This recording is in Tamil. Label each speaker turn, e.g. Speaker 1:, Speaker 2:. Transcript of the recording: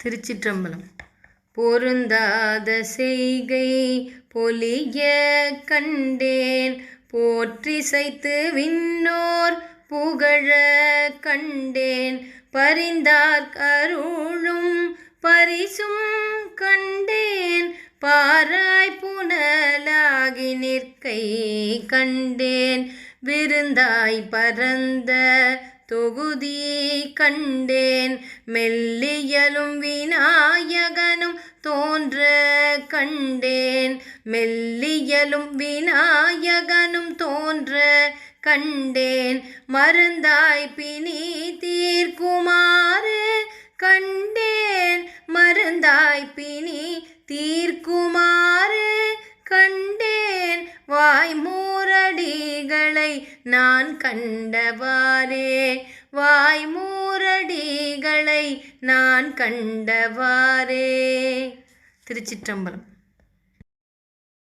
Speaker 1: திருச்சிற்றம்பலம். பொருந்தாத செய்கை பொலிய கண்டேன், போற்றிசைத்து விண்ணோர் புகழ கண்டேன், பரிந்தார் கருளும் பரிசும் கண்டேன், பாராய் புனலாகி நிற்கை கண்டேன், விருந்தாய் பரந்த தொகுதி கண்டேன், மெல்லியலும் விநாயகனும் தோன்ற கண்டேன், மெல்லியலும் விநாயகனும் தோன்ற கண்டேன், மருந்தாய் பிணி தீர்க்குமாறு கண்டேன், மருந்தாய் பிணி தீர்க்குமாறு கண்டேன், வாய்மூரடிகளை நான் கண்டவாறே, வாய்மூரடிகளை நான் கண்டவாறே. திருச்சிற்றம்பலம்.